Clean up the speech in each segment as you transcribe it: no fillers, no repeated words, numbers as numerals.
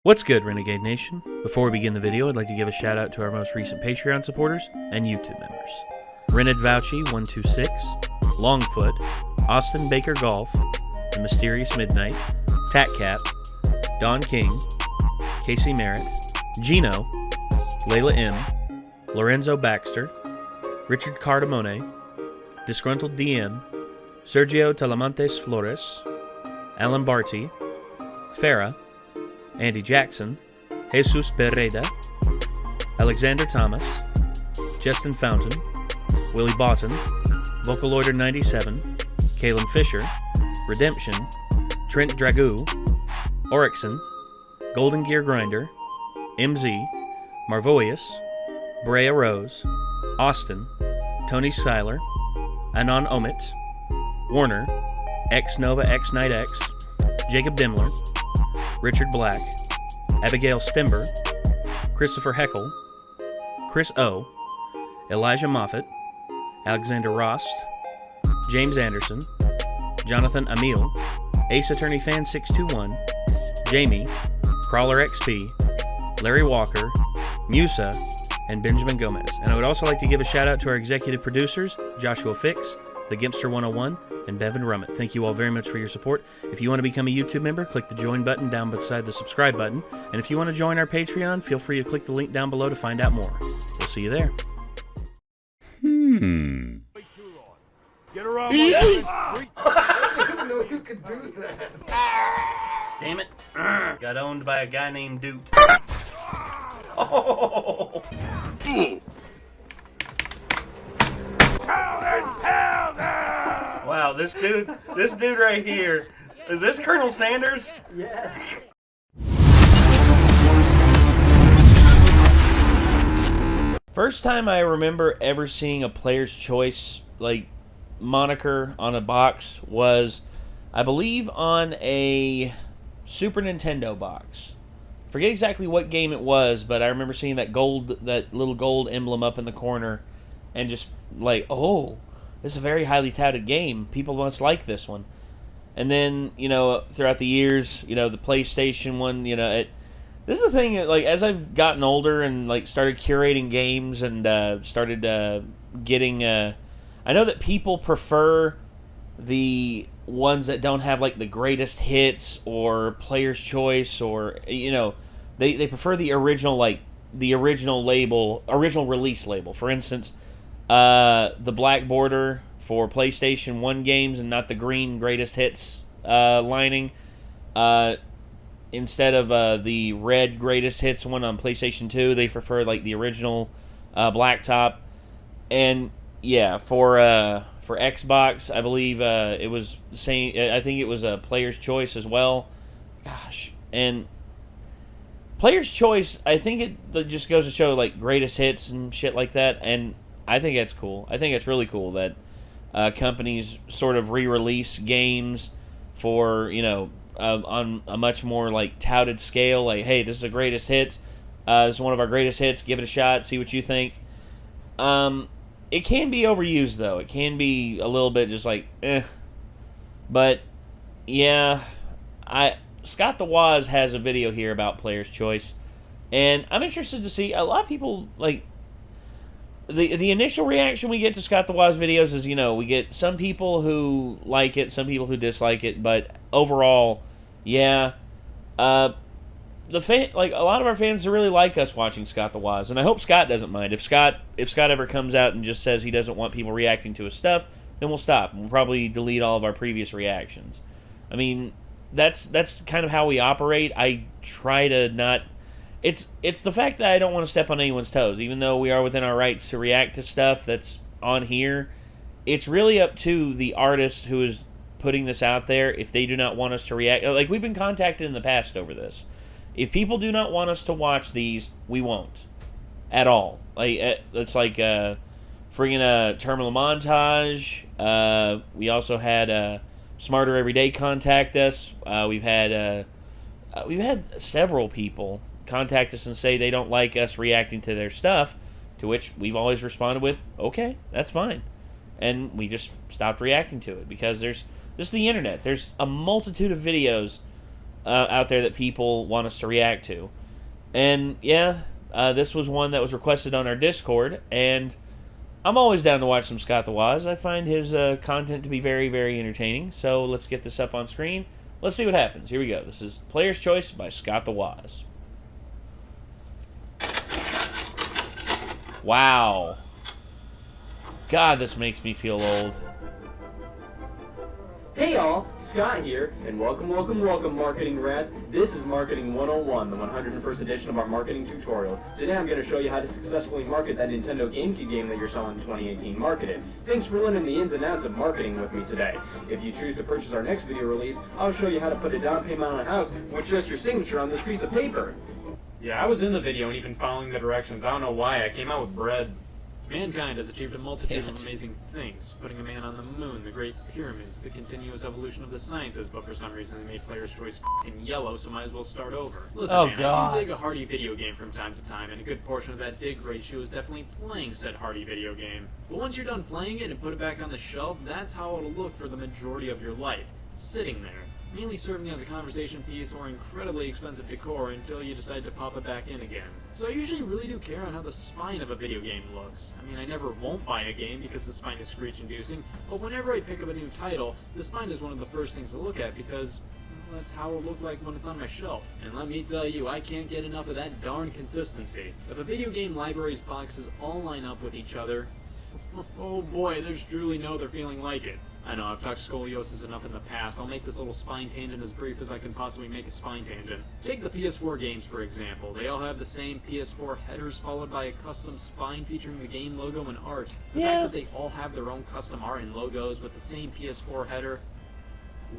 What's good, Renegade Nation? Before we begin the video, I'd like to give a shout out to our most recent Patreon supporters and YouTube members. Rened Vouchy 126, Longfoot, Austin Baker Golf, The Mysterious Midnight, Tatcat, Don King, Casey Merritt, Gino, Layla M, Lorenzo Baxter, Richard Cardamone, Disgruntled DM, Sergio Talamantes Flores, Alan Barty, Farah, Andy Jackson, Jesus Pereda, Alexander Thomas, Justin Fountain, Willie Boughton, Vocaloider 97, Kalen Fisher, Redemption, Trent Dragoo, Oryxon, Golden Gear Grinder, MZ, Marvoius, Brea Rose, Austin, Tony Schuyler, Anon Omit, Warner, X Nova X Knight X, Jacob Dimmler, Richard Black, Abigail Stember, Christopher Heckel, Chris O, Elijah Moffat, Alexander Rost, James Anderson, Jonathan Emil, Ace Attorney Fan 621, Jamie, Crawler XP, Larry Walker, Musa, and Benjamin Gomez. And I would also like to give a shout out to our executive producers, Joshua Fix, The Gimpster 101, and Bevan Rummett. Thank you all very much for your support. If you want to become a YouTube member, click the join button down beside the subscribe button. And if you want to join our Patreon, feel free to click the link down below to find out more. We'll see you there. Get around my I didn't know you could do that. Damn it. Got owned by a guy named Duke. Oh. Wow, this dude right here. Is this Colonel Sanders? Yes. First time I remember ever seeing a Player's Choice moniker on a box was, I believe, on a Super Nintendo box. Forget exactly what game it was, but I remember seeing that little gold emblem up in the corner, and just oh, this is a very highly touted game. People must like this one. And then, throughout the years, the PlayStation one, this is the thing, as I've gotten older and, started curating games and started getting, I know that people prefer the ones that don't have, the greatest hits or Player's Choice or, they prefer the original, the original release label. For instance, the black border for PlayStation 1 games and not the green greatest hits lining. Instead of the red greatest hits one on PlayStation 2, they prefer the original black top. And yeah, for Xbox, I believe it was the same. I think it was a Player's Choice as well. Gosh, and Player's Choice, I think it just goes to show greatest hits and shit like that. And I think that's cool. I think it's really cool that companies sort of re-release games for, on a much more, touted scale. Hey, this is the greatest hits. This is one of our greatest hits. Give it a shot. See what you think. It can be overused, though. It can be a little bit just eh. But, yeah, Scott the Woz has a video here about Player's Choice. And I'm interested to see, a lot of people, The initial reaction we get to Scott the Woz videos is, we get some people who like it, some people who dislike it, but overall, yeah, a lot of our fans really like us watching Scott the Woz, and I hope Scott doesn't mind. If Scott ever comes out and just says he doesn't want people reacting to his stuff, then we'll stop. We'll probably delete all of our previous reactions. I mean, that's kind of how we operate. I try to not. It's the fact that I don't want to step on anyone's toes, even though we are within our rights to react to stuff that's on here. It's really up to the artist who is putting this out there if they do not want us to react. We've been contacted in the past over this. If people do not want us to watch these, we won't. At all. It's friggin' a Terminal Montage. We also had Smarter Everyday contact us. We've had several people contact us and say they don't like us reacting to their stuff, to which we've always responded with, okay, that's fine. And we just stopped reacting to it because this is the internet. There's a multitude of videos out there that people want us to react to. And yeah, this was one that was requested on our Discord, and I'm always down to watch some Scott the Woz. I find his content to be very, very entertaining. So let's get this up on screen. Let's see what happens. Here we go. This is Player's Choice by Scott the Woz. Wow. God, this makes me feel old. Hey y'all, Scott here, and welcome, marketing rats. This is Marketing 101, the 101st edition of our marketing tutorials. Today I'm going to show you how to successfully market that Nintendo GameCube game that you're selling in 2018 marketed. Thanks for learning the ins and outs of marketing with me today. If you choose to purchase our next video release, I'll show you how to put a down payment on a house with just your signature on this piece of paper. Yeah, I was in the video and even following the directions. I don't know why. I came out with bread. Mankind has achieved a multitude of amazing things, putting a man on the moon, the Great Pyramids, the continuous evolution of the sciences, but for some reason they made Player's Choice f***ing yellow, so might as well start over. Listen, man, I do dig a hearty video game from time to time, and a good portion of that dig ratio is definitely playing said hearty video game. But once you're done playing it and put it back on the shelf, that's how it'll look for the majority of your life, sitting there. Mainly serving as a conversation piece or incredibly expensive decor until you decide to pop it back in again. So I usually really do care on how the spine of a video game looks. I mean, I never won't buy a game because the spine is screech-inducing, but whenever I pick up a new title, the spine is one of the first things to look at because well, that's how it'll look like when it's on my shelf. And let me tell you, I can't get enough of that darn consistency. If a video game library's boxes all line up with each other, oh boy, there's truly no other feeling like it. I know, I've talked scoliosis enough in the past. I'll make this little spine tangent as brief as I can possibly make a spine tangent. Take the PS4 games, for example. They all have the same PS4 headers followed by a custom spine featuring the game logo and art. The fact that they all have their own custom art and logos with the same PS4 header,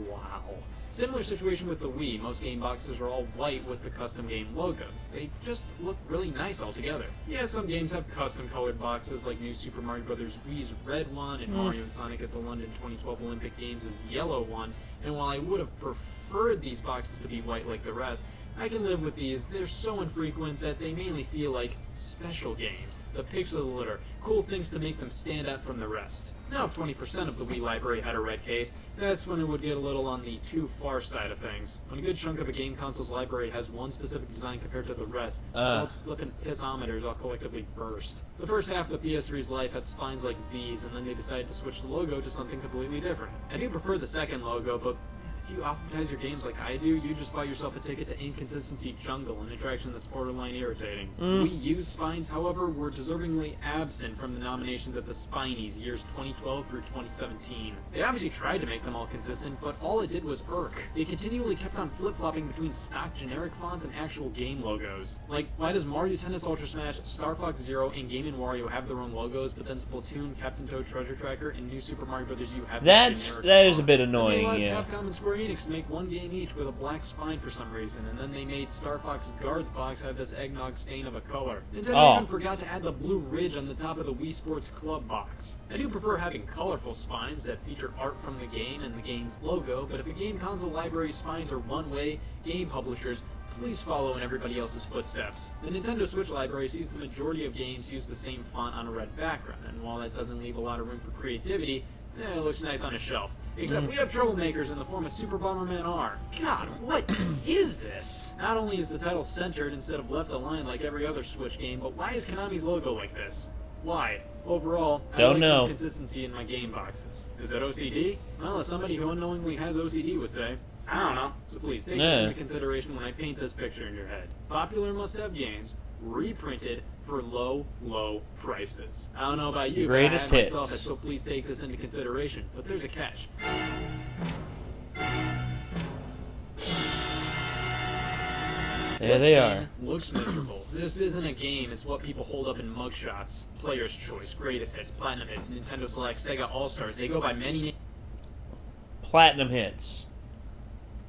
wow. Similar situation with the Wii. Most game boxes are all white with the custom game logos. They just look really nice altogether. Yeah, some games have custom colored boxes like New Super Mario Bros. Wii's red one and Mario and Sonic at the London 2012 Olympic Games' yellow one. And while I would have preferred these boxes to be white like the rest, I can live with these. They're so infrequent that they mainly feel like special games. The picks of the litter. Cool things to make them stand out from the rest. Now if 20% of the Wii library had a red case, that's when it would get a little on the too far side of things. When a good chunk of a game console's library has one specific design compared to the rest, those flippin' pissometers all collectively burst. The first half of the PS3's life had spines like these, and then they decided to switch the logo to something completely different. I do prefer the second logo, but if you optimize your games like I do, you just buy yourself a ticket to Inconsistency Jungle, an attraction that's borderline irritating. Wii U's spines, however, were deservingly absent from the nominations at the Spinies years 2012 through 2017. They obviously tried to make them all consistent, but all it did was irk. They continually kept on flip-flopping between stock generic fonts and actual game logos. Like, why does Mario Tennis Ultra Smash, Star Fox Zero, and Game & Wario have their own logos, but then Splatoon, Captain Toad Treasure Tracker, and New Super Mario Bros. U have that is a bit annoying, yeah. Capcom and Square Enix to make one game each with a black spine for some reason, and then they made Star Fox Guards box have this eggnog stain of a color. Nintendo even forgot to add the blue ridge on the top of the Wii Sports Club box. I do prefer having colorful spines that feature art from the game and the game's logo, but if a game console library's spines are one way, game publishers, please follow in everybody else's footsteps. The Nintendo Switch library sees the majority of games use the same font on a red background, and while that doesn't leave a lot of room for creativity, it looks nice on a shelf. Except we have troublemakers in the form of Super Bomberman R. God, what is this? Not only is the title centered instead of left aligned like every other Switch game, but why is Konami's logo like this? Why? Overall, I like some consistency in my game boxes. Is that OCD? Well, as somebody who unknowingly has OCD would say, I don't know. So please take this into consideration when I paint this picture in your head. Popular must-have games reprinted for low, low prices. I don't know about you, Greatest but I hits. myself, so please take this into consideration. But there's a catch. There they are. Looks miserable. This isn't a game, it's what people hold up in mugshots. Player's Choice, Greatest Hits, Platinum Hits, Nintendo Select, Sega All-Stars. They go by many names. Platinum Hits.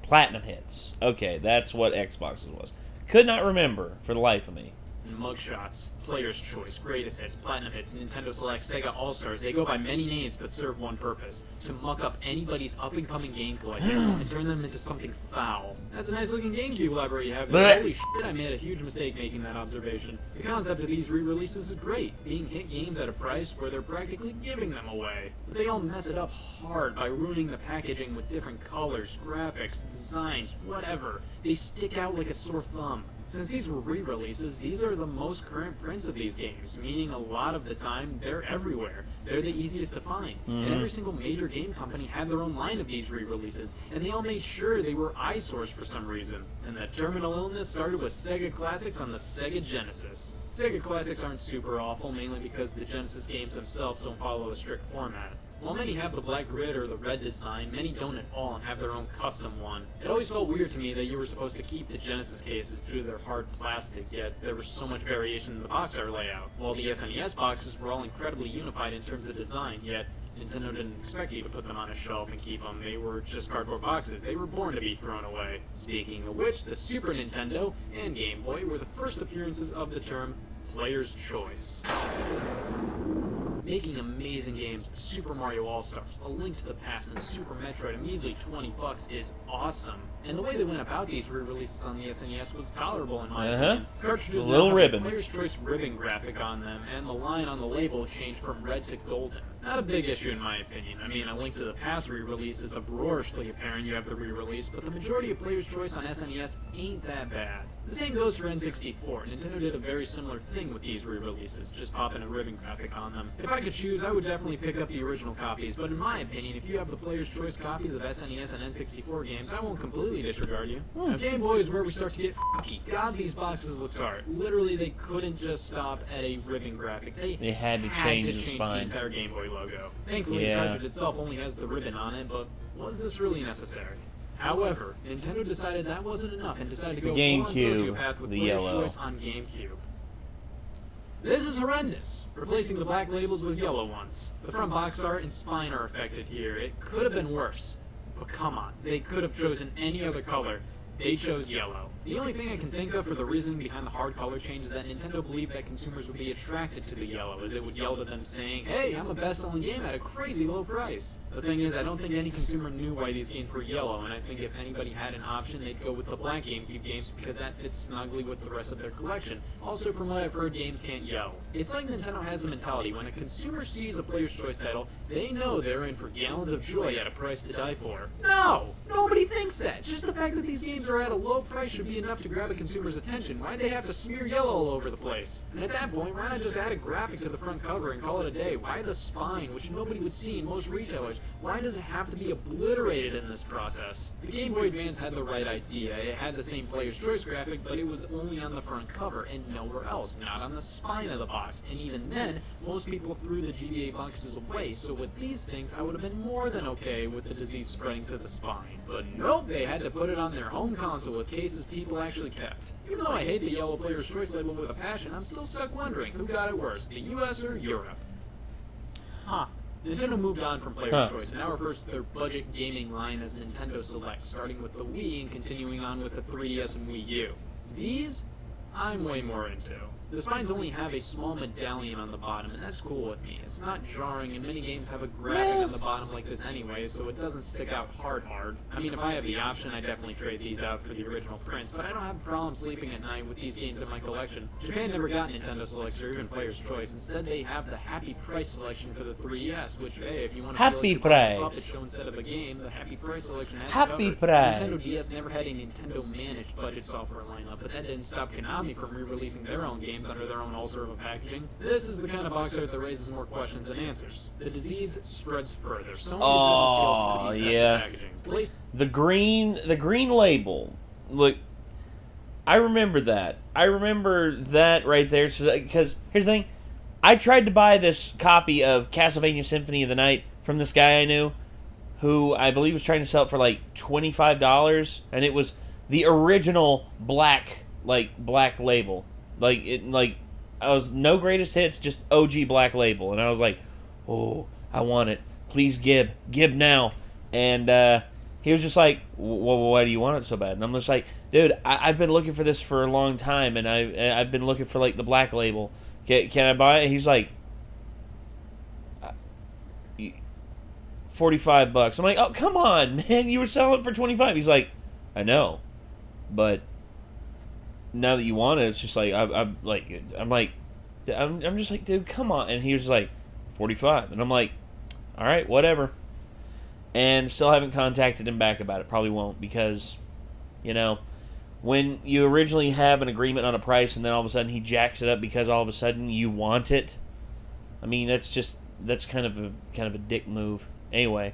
Platinum Hits. Okay, that's what Xbox's was. Could not remember for the life of me. And mugshots, Player's Choice, Greatest Hits, Platinum Hits, Nintendo Select, Sega All-Stars, they go by many names but serve one purpose: to muck up anybody's up-and-coming game collection and turn them into something foul. That's a nice-looking GameCube library you have there. Holy shit, I made a huge mistake making that observation. The concept of these re-releases is great, being hit games at a price where they're practically giving them away. But they all mess it up hard by ruining the packaging with different colors, graphics, designs, whatever. They stick out like a sore thumb. Since these were re-releases, these are the most current prints of these games, meaning a lot of the time they're everywhere. They're the easiest to find. And every single major game company had their own line of these re-releases, and they all made sure they were eyesores for some reason. And that terminal illness started with Sega Classics on the Sega Genesis. Sega Classics aren't super awful, mainly because the Genesis games themselves don't follow a strict format. While many have the black grid or the red design, many don't at all and have their own custom one. It always felt weird to me that you were supposed to keep the Genesis cases due to their hard plastic, yet there was so much variation in the box art layout. While the SNES boxes were all incredibly unified in terms of design, yet Nintendo didn't expect you to put them on a shelf and keep them. They were just cardboard boxes. They were born to be thrown away. Speaking of which, the Super Nintendo and Game Boy were the first appearances of the term Player's Choice. Making amazing games, Super Mario All-Stars, A Link to the Past, and Super Metroid, a measly $20 is awesome. And the way they went about these re-releases on the SNES was tolerable in my opinion. Cartridges now have a Player's Choice ribbon graphic on them, and the line on the label changed from red to golden. Not a big issue in my opinion. I mean, A Link to the Past re-release is uproariously apparent you have the re-release, but the majority of Player's Choice on SNES ain't that bad. The same goes for N64. Nintendo did a very similar thing with these re-releases, just popping a ribbon graphic on them. If I could choose, I would definitely pick up the original copies, but in my opinion, if you have the Player's Choice copies of SNES and N64 games, I won't completely disregard you. Now, Game Boy is where we start to get fucky. God, these boxes looked hard. Literally, they couldn't just stop at a ribbon graphic. They had to change the spine. The entire Game Boy logo. Thankfully, the cartridge itself only has the ribbon on it, but was this really necessary? However, Nintendo decided that wasn't enough and decided to go full-on sociopath with Player's Choice on GameCube. This is horrendous, replacing the black labels with yellow ones. The front box art and spine are affected here. It could have been worse. But come on, they could have chosen any other color. They chose yellow. The only thing I can think of for the reasoning behind the hard color change is that Nintendo believed that consumers would be attracted to the yellow, as it would yell to them saying, "Hey, I'm a best-selling game at a crazy low price." The thing is, I don't think any consumer knew why these games were yellow, and I think if anybody had an option, they'd go with the black GameCube games because that fits snugly with the rest of their collection. Also, from what I've heard, games can't yell. It's like Nintendo has the mentality, when a consumer sees a Player's Choice title, they know they're in for gallons of joy at a price to die for. No! Nobody thinks that! Just the fact that these games are at a low price should be enough to grab a consumer's attention. Why'd they have to smear yellow all over the place? And at that point, why not just add a graphic to the front cover and call it a day? Why the spine, which nobody would see in most retailers? Why does it have to be obliterated in this process? The Game Boy Advance had the right idea. It had the same Player's Choice graphic, but it was only on the front cover and nowhere else, not on the spine of the box. And even then, most people threw the GBA boxes away, so with these things, I would have been more than okay with the disease spreading to the spine. But nope, they had to put it on their home console with cases people actually kept. Even though I hate the yellow Player's Choice label with a passion, I'm still stuck wondering who got it worse, the US or Europe? Huh. Nintendo moved on from Player's Choice and now refers to their budget gaming line as Nintendo Select, starting with the Wii and continuing on with the 3DS and Wii U. These, I'm way more into. The spines only have a small medallion on the bottom, and that's cool with me. It's not jarring, and many games have a graphic on the bottom like this anyway, so it doesn't stick out hard. I mean, if I have the option, I definitely trade these out for the original prints, but I don't have a problem sleeping at night with these games in my collection. Japan never got Nintendo Selects or even Player's Choice. Instead, they have the Happy Price selection for the 3DS, which, hey, if you want to feel like you're buying a puppet show instead of a game, the Happy Price selection has it covered. Nintendo DS never had a Nintendo-managed budget software lineup, but that didn't stop Konami from re-releasing their own games under their own alter of packaging. This is the kind of box art that raises more questions than answers. The disease spreads further. So many packaging. The green label. Look, I remember that. I remember that right there. Because here's the thing, I tried to buy this copy of Castlevania Symphony of the Night from this guy I knew, who I believe was trying to sell it for like $25, and it was the original black label. I was no greatest hits, just OG black label, and I was like, oh, I want it. Please give now. And he was just like, well, why do you want it so bad? And I'm just like, dude, I've been looking for this for a long time, and I've been looking for like the black label. Can I buy it? And he's like, $45. I'm like, oh, come on, man, you were selling it for $25. He's like, I know, but now that you want it, it's just like I'm just like, dude, come on. And he was like, 45, and I'm like, all right, whatever. And still haven't contacted him back about it. Probably won't, because, you know, when you originally have an agreement on a price and then all of a sudden he jacks it up because all of a sudden you want it, I mean, that's kind of a dick move. Anyway.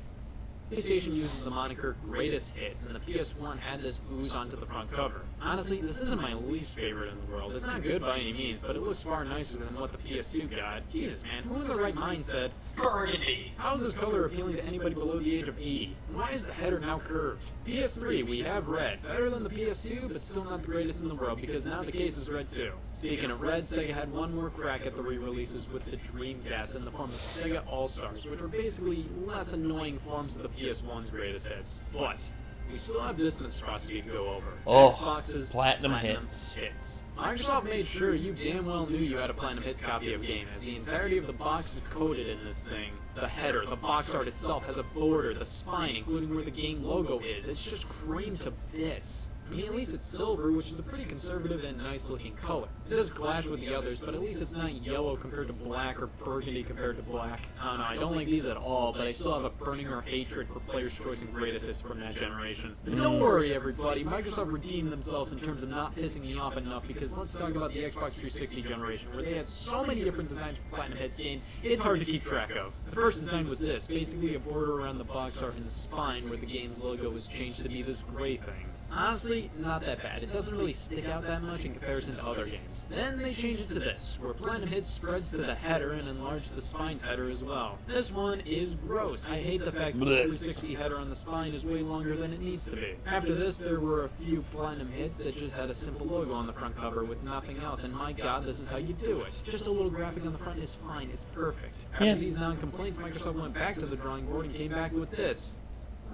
PlayStation uses the moniker Greatest Hits, and the PS1 had this ooze onto the front cover. Honestly, this isn't my least favorite in the world. It's not good by any means, but it looks far nicer than what the PS2 got. Jesus, man, who in their right mind said, burgundy? How is this color appealing to anybody below the age of 80? And why is the header now curved? PS3, we have red. Better than the PS2, but still not the greatest in the world, because now the case is red too. Speaking of red, Sega had one more crack at the re-releases with the Dreamcast in the form of Sega All-Stars, which were basically less annoying forms of the PS1's greatest hits. But we still have this monstrosity to go over. Oh, Xbox's Platinum Hits. Microsoft made sure you damn well knew you had a Platinum Hits copy of game, as the entirety of the box is coded in this thing. The header, the box art itself has a border, the spine, including where the game logo is. It's just creamed to bits. I mean, at least it's silver, which is a pretty conservative and nice-looking color. It does clash with the others, but at least it's not yellow compared to black or burgundy compared to black. I don't know, I don't like these at all, but I still have a burning or hatred for Player's Choice and Greatest Hits from that generation. But don't worry, everybody, Microsoft redeemed themselves in terms of not pissing me off enough, because let's talk about the Xbox 360 generation, where they had so many different designs for Platinum Hits games, it's hard to keep track of. The first design was this, basically a border around the box art and the spine where the game's logo was changed to be this gray thing. Honestly, not that bad. It doesn't really stick out that much in comparison to other games. Then they change it to this, where Platinum Hits spreads to the header and enlarges the spine's header as well. This one is gross. I hate the fact that the 360 header on the spine is way longer than it needs to be. After this, there were a few Platinum Hits that just had a simple logo on the front cover with nothing else, and my god, this is how you do it. Just a little graphic on the front is fine, it's perfect. After these non-complaints, Microsoft went back to the drawing board and came back with this.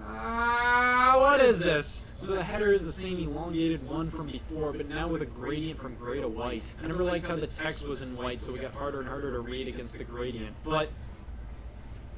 What is this? So the header is the same elongated one from before, but now with a gradient from gray to white. I never liked how the text was in white, so it got harder and harder to read against the gradient. But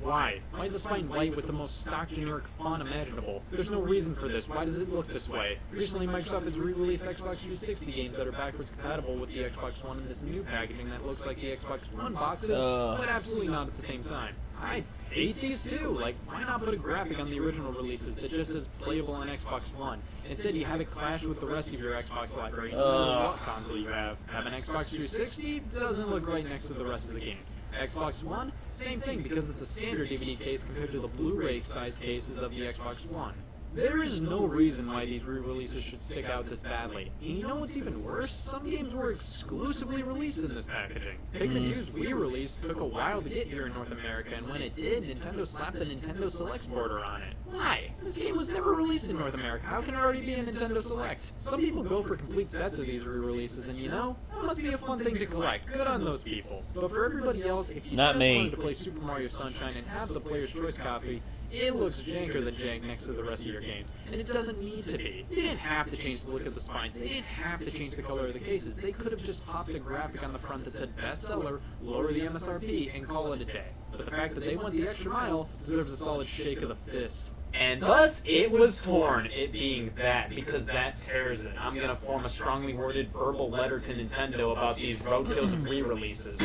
why? Why is the spine white with the most stock generic font imaginable? There's no reason for this. Why does it look this way? Recently, Microsoft has re-released Xbox 360 games that are backwards compatible with the Xbox One in this new packaging that looks like the Xbox One boxes, but absolutely not at the same time. I hate these too. Like, why not put a graphic on the original releases that just says playable on Xbox One? Instead, you have it clash with the rest of your Xbox library, no matter what console you have. Have an Xbox 360, doesn't look right next to the rest of the games. Xbox One, same thing, because it's a standard DVD case compared to the Blu-ray size cases of the Xbox One. There is no reason why these re-releases should stick out this badly. And you know what's even worse? Some games were exclusively released in this packaging. Pikmin 2's Wii release took a while to get here in North America, and when it did, Nintendo slapped the Nintendo Selects border on it. Why? This game was never released in North America. How can it already be a Nintendo Select? Some people go for complete sets of these re-releases, and you know, that must be a fun thing to collect. Good on those people. But for everybody else, if you just wanted to play Super Mario Sunshine and have the Player's Choice copy, it looks janker than jank next to the rest of your games, and it doesn't need to be. They didn't have to change the look of the spines, they didn't have to change the color of the cases, they could have just popped a graphic on the front that said bestseller, lower the MSRP, and call it a day. But the fact that they went the extra mile deserves a solid shake of the fist. And thus, it was torn, it being that, because that tears it. I'm gonna form a strongly worded verbal letter to Nintendo about these roadkills re-releases.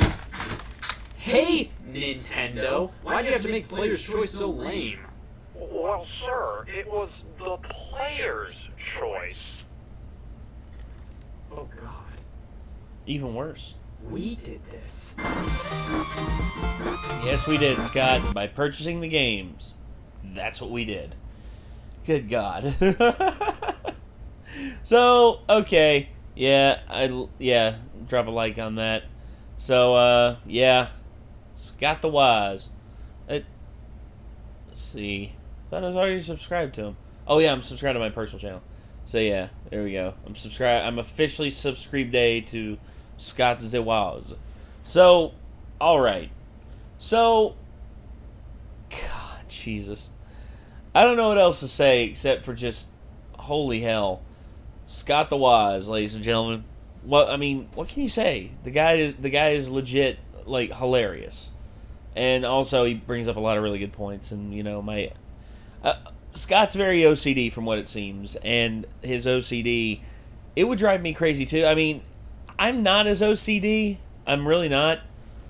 Hey, Nintendo! Why'd you have to make Player's Choice so lame? Well, sir, it was the player's choice. Oh, God. Even worse. We did this. Yes, we did, Scott. By purchasing the games. That's what we did. Good God. So, okay. Yeah, drop a like on that. So, yeah. Scott the Wise. Let's see. I thought I was already subscribed to him. Oh, yeah, I'm subscribed to my personal channel. So, yeah, there we go. I'm officially subscribed to Scott the Wise. So, alright. So, God, Jesus. I don't know what else to say except for just holy hell. Scott the Waz, ladies and gentlemen. What can you say? The guy is legit, like, hilarious. And also he brings up a lot of really good points, and Scott's very OCD from what it seems, and his OCD, it would drive me crazy too. I mean, I'm not as OCD. I'm really not.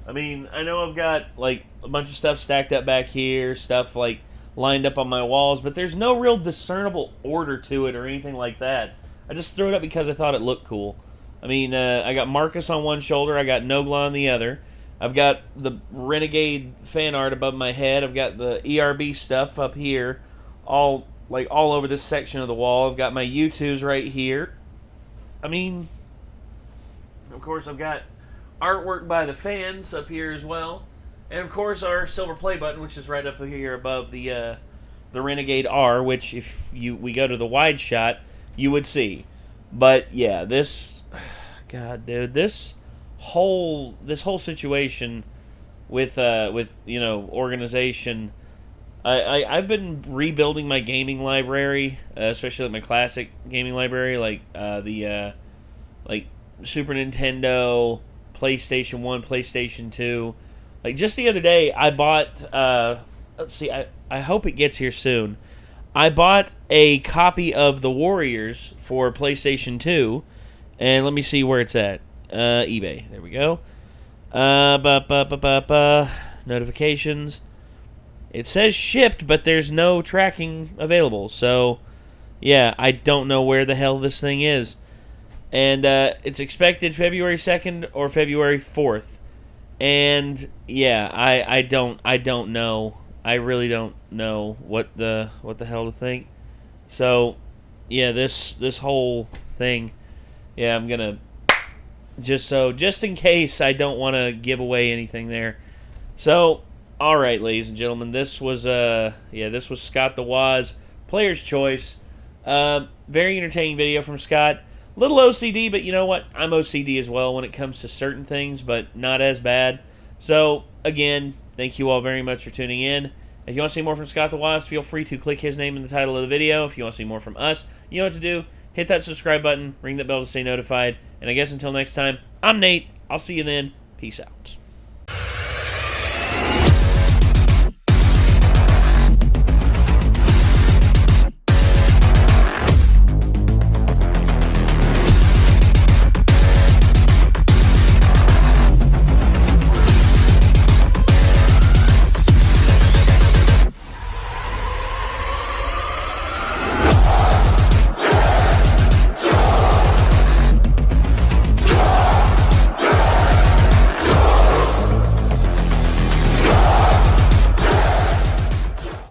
I mean, I know I've got, like, a bunch of stuff stacked up back here, stuff, like, lined up on my walls, but there's no real discernible order to it or anything like that. I just threw it up because I thought it looked cool. I mean, I got Marcus on one shoulder, I got Nogla on the other. I've got the Renegade fan art above my head. I've got the ERB stuff up here, all over this section of the wall. I've got my U2s right here. I mean, of course, I've got artwork by the fans up here as well. And, of course, our silver play button, which is right up here above the Renegade R, which if we go to the wide shot, you would see. But, yeah, God, dude, this whole situation with organization, I've been rebuilding my gaming library, especially my classic gaming library, like Super Nintendo, PlayStation 1, PlayStation 2. Like, just the other day, I bought, let's see, I hope it gets here soon. I bought a copy of The Warriors for PlayStation 2, and let me see where it's at. eBay. There we go. Notifications. It says shipped, but there's no tracking available. So, yeah, I don't know where the hell this thing is. And it's expected February 2nd or February 4th. And yeah, I don't know. I really don't know what the hell to think. So, yeah, this whole thing, yeah, I'm gonna just in case I don't want to give away anything there. So, all right, ladies and gentlemen, this was Scott the Waz, Player's Choice. Very entertaining video from Scott. Little OCD, but you know what? I'm OCD as well when it comes to certain things, but not as bad. So, again, thank you all very much for tuning in. If you want to see more from Scott the Waz, feel free to click his name in the title of the video. If you want to see more from us, you know what to do. Hit that subscribe button, ring that bell to stay notified. And I guess until next time, I'm Nate. I'll see you then. Peace out.